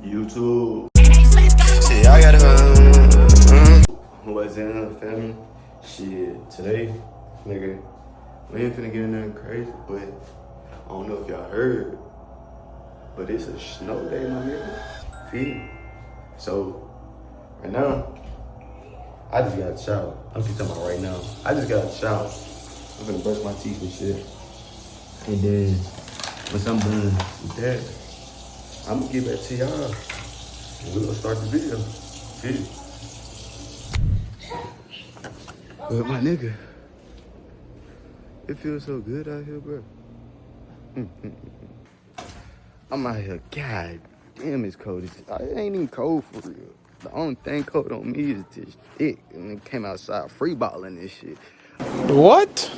YouTube. Shit, I gotta what's in family? Shit, today, nigga, we ain't finna get in nothing crazy, but I don't know if y'all heard, but it's a snow day, my nigga. Feel? So, right now, I just got a shower. I'm just talking about right now. I just got a shower. I'm gonna brush my teeth and shit. And then, once I'm done with that, I'm gonna get back to y'all. And we're gonna start the video. Feel? But my nigga, it feels so good out here, bro. I'm out here, god damn, it's cold. It ain't even cold for real. The only thing cold on me is this dick. And it came outside free balling this shit. What?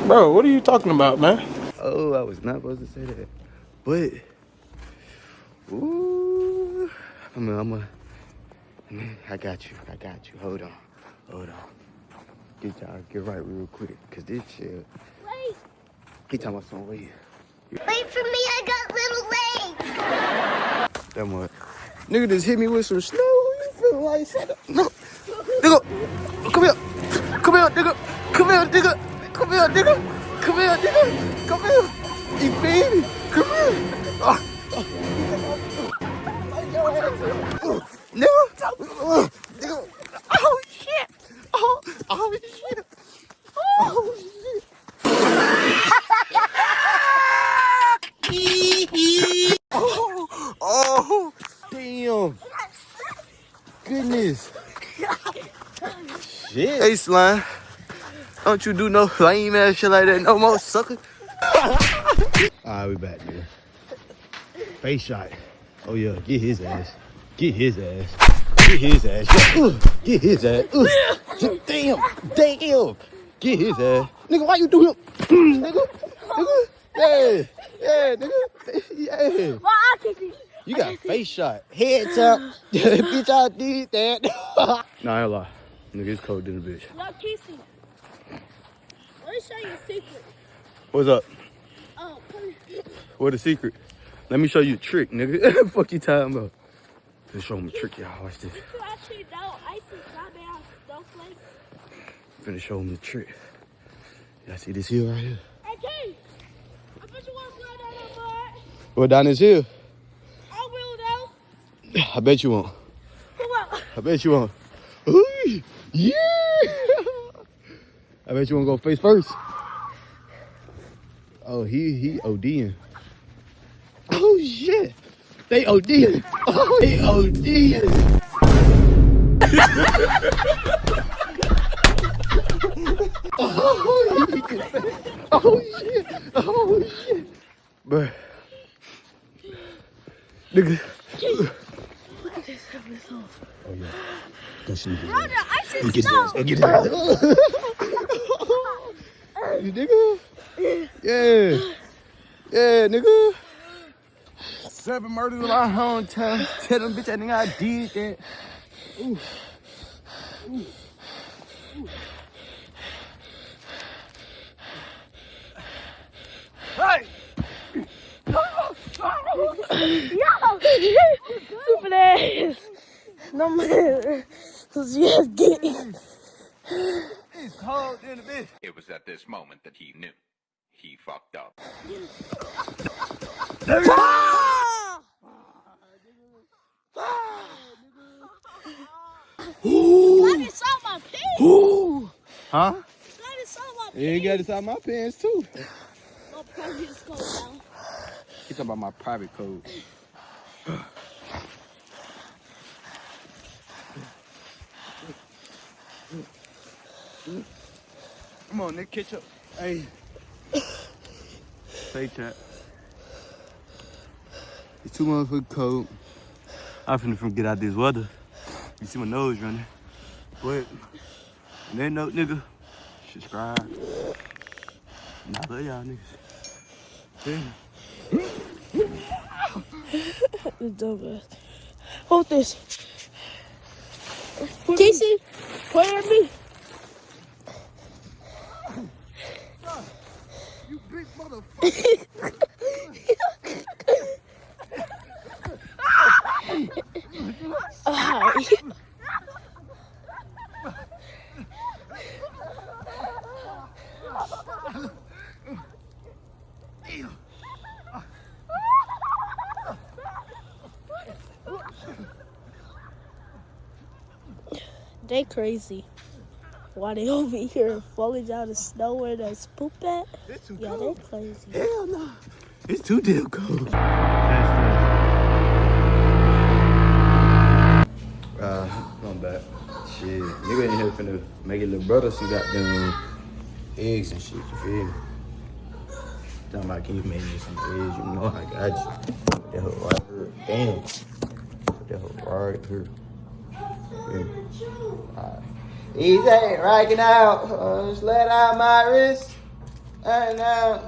Bro, what are you talking about, man? Oh, I was not supposed to say that. But, ooh, I got you. Hold on. Get right real quick. Cause this shit. Wait. He talking about something. Wait. Wait for me, I got little legs. That much. Nigga just hit me with some snow. You feel like shut up. No. Nigga. Come here, nigga. Come here. You baby. Come here. Nigga. Nigga. Oh shit. Oh shit. Oh shit. Oh, damn. Goodness. Shit. Hey, Slime. Don't you do no lame ass shit like that no more, sucker. Alright, we back, man. Face shot. Oh, yeah. Get his ass. Get his ass. Get his ass. Damn. Get his ass. Nigga, why you do him? Nigga. Yeah, nigga. Yeah. Well, I'll kick you. You got face shot. Heads up. Bitch, I did that. Nah, I ain't lie. Nigga, it's cold in the bitch. Yo, Keesycsl. Let me show you a secret. What's up? Oh, come here. What a secret? Let me show you a trick, nigga. Fuck you talking about? Let's show him a trick, y'all. Watch this. You actually know ice is not made out of snowflakes. Finna show him the trick. Y'all see this hill right here? Hey, Key. I bet you want to go down that mud. Well, down this hill? I will, though. I bet you won't. Come on. I bet you won't. Ooh, yeah! I bet you won't go face first. Oh, he ODing. Oh, shit. They ODing. Oh, they ODing. Oh, shit. Bruh. Nigga. Look at this. Have this off. Oh, yeah. Go see Bro, the ice is Go get his snow. ass. Go get his ass. You nigga? Yeah, nigga. 7 murders in my hometown. Tell them bitch I think I did that. Ooh. Hey! Yo! Stupid ass. No matter. Just get it. It's cold in the bitch. It was at this moment that he knew. He fucked up. Got this on my pants. Huh? Got this on my pants. Yeah, you got this out my pants too. No private school now. He talking about my private code. Come on, Nick, catch up. Hey. Say chat. It's too motherfucking cold. I'm finna get out this weather. You see my nose running. But, on that note, nigga, subscribe. And I love y'all niggas. The dumbass. Hold this. Keesycsl, put it on me. You big motherfucker. They crazy. Why they over here falling down the snow where there's poop at? Yeah, they crazy. Hell no. It's too damn cold. I'm back. Shit. Nigga in here finna make your little brother some goddamn eggs and shit, you feel me? Talking about, can you make me some eggs? You know I got you. Put that hoe right here. Damn. Put that hoe right here. Alright. Easy, rocking out. Just let out my wrist. And now,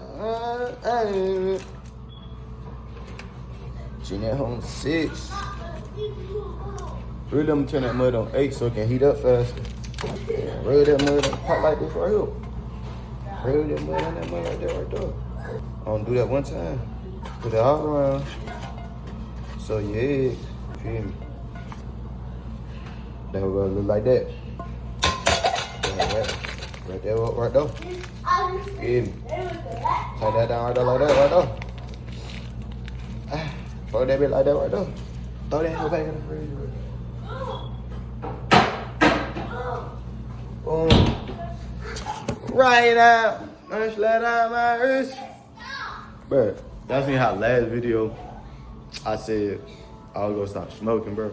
she at home 6. Really, I'm turn that mud on 8 so it can heat up faster. Rub that mud in the pot like this right here. Rub that mud on that mud right there, right there. I'm gonna do that one time. Put it all around. So yeah, you feel me? That will go look like that. Right there, right there. Feel me? Tie that down right there, like that, right there. Throw that bit like that, right there. Throw that in back in the refrigerator. Boom. Right out. Let's let out my wrist. Bro, that's me how last video I said I was gonna stop smoking, bro.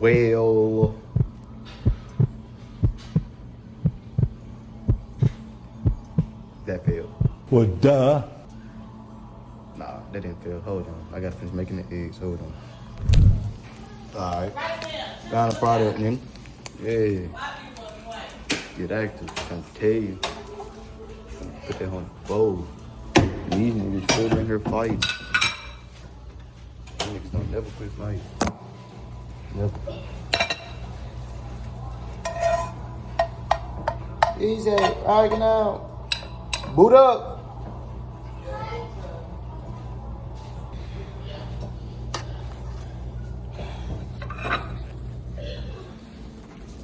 Well, that failed. Well, duh. Nah, that didn't fail. Hold on. I gotta finish making the eggs. Hold on. Alright. Got a product, nigga. Yeah. Get active. I'm trying to tell you. Put that on the bowl. These niggas still in here fighting. These niggas don't never quit fighting. Never. Easy, rocking out. Boot up.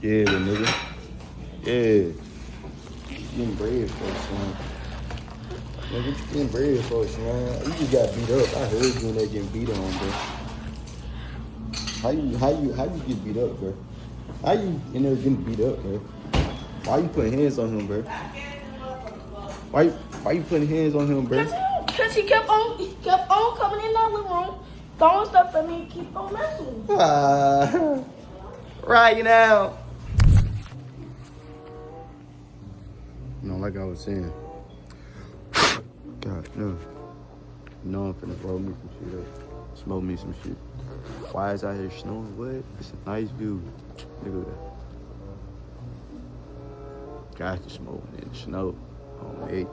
Yeah, nigga. Yeah. Getting bread for us, man. Nigga, you getting bread for us, man. You just got beat up. I heard you in there getting beat on, bro. How you get beat up, bro? How you in there getting beat up, bro? Why you putting hands on him, bro? Why you putting hands on him, bro? Cause he kept on coming in that living room, throwing stuff at me, and keep on messing with me. Right now. No, like I was saying. God, no. No, I'm finna roll me some shit up. Smoke me some shit. Why is out here snowing? What? It's a nice view. Look at that. Guys just smoking in the snow. Oh, hey.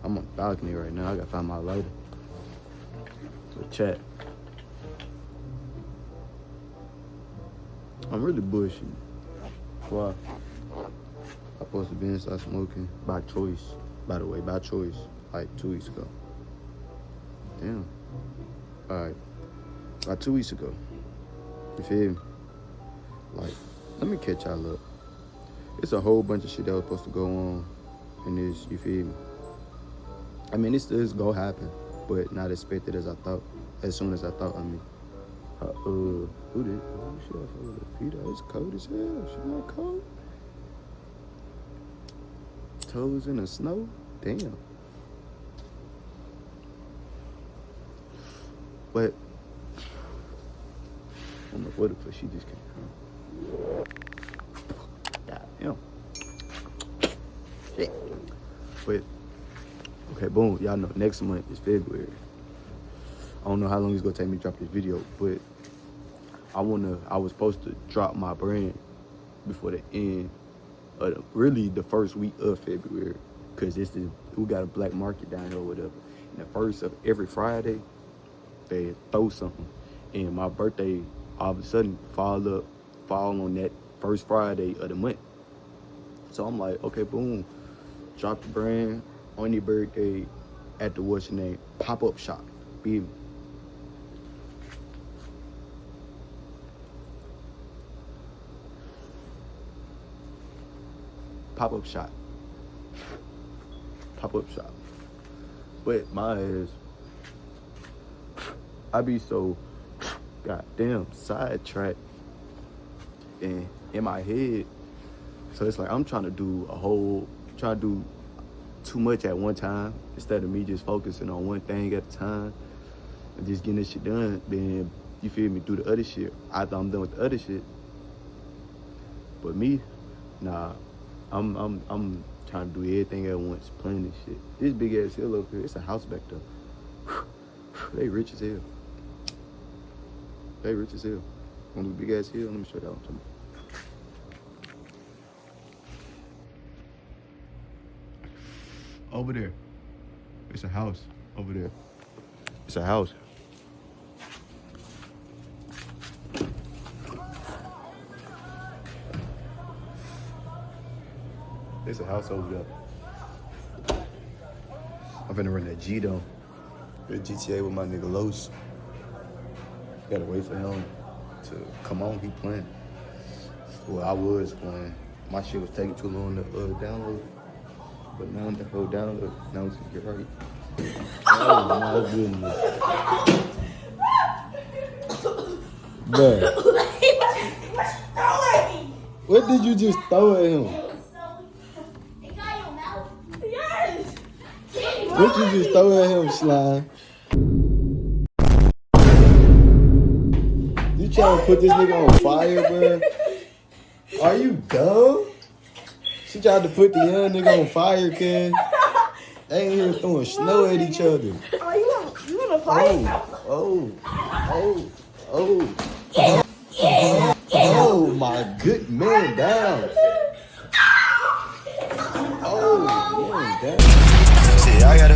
I'm on the balcony right now. I gotta find my lighter. So chat. I'm really bullshitting. Why? I'm supposed to be inside smoking by choice. By the way, by choice. Like 2 weeks ago. Damn. Alright. About 2 weeks ago. You feel me? Like, let me catch y'all up. It's a whole bunch of shit that was supposed to go on in this, you feel me? I mean, it's gonna happen, but not expected as I thought. As soon as I thought, I mean. Who did? Oh, shit, I feel the feet out. It's cold as hell. She not cold. Toes in the snow? Damn. But I don't know what if she just came. God damn. Shit. But okay, boom. Y'all know next month is February. I don't know how long it's gonna take me to drop this video, but I was supposed to drop my brand before the end of really the first week of February, because we got a black market down here or whatever. And the first of every Friday, they throw something. And my birthday all of a sudden fall on that first Friday of the month. So I'm like, okay, boom, drop the brand on your birthday at the what's your name pop-up shop. Be pop-up shop. Pop-up shop. But my ass, I be so goddamn sidetracked and in my head. So it's like I'm trying to do too much at one time instead of me just focusing on one thing at a time and just getting this shit done. Then you feel me, do the other shit after I'm done with the other shit. But me, nah, I'm trying to do everything at once, planning this shit. This big ass hill up here, it's a house back there. They rich as hell. They rich as hell. On the big ass hill, let me show y'all what I'm talking about. Over there. It's a house over there. It's a house. There's a house over there. I'm finna run that G though. That GTA with my nigga Los. Gotta wait for him to come on, he playing. Well, I was playing. My shit was taking too long to download. But now the whole download, now it's gonna get right. Oh my goodness. Bruh. What did you just throw at him? What you just throw at him, Slime? You trying to put this nigga on fire, bro? Are you dumb? She tried to put the young nigga on fire, kid. They ain't here throwing snow at each other. Oh, you wanna fight? Oh, my good man down. Oh, man down. See, I gotta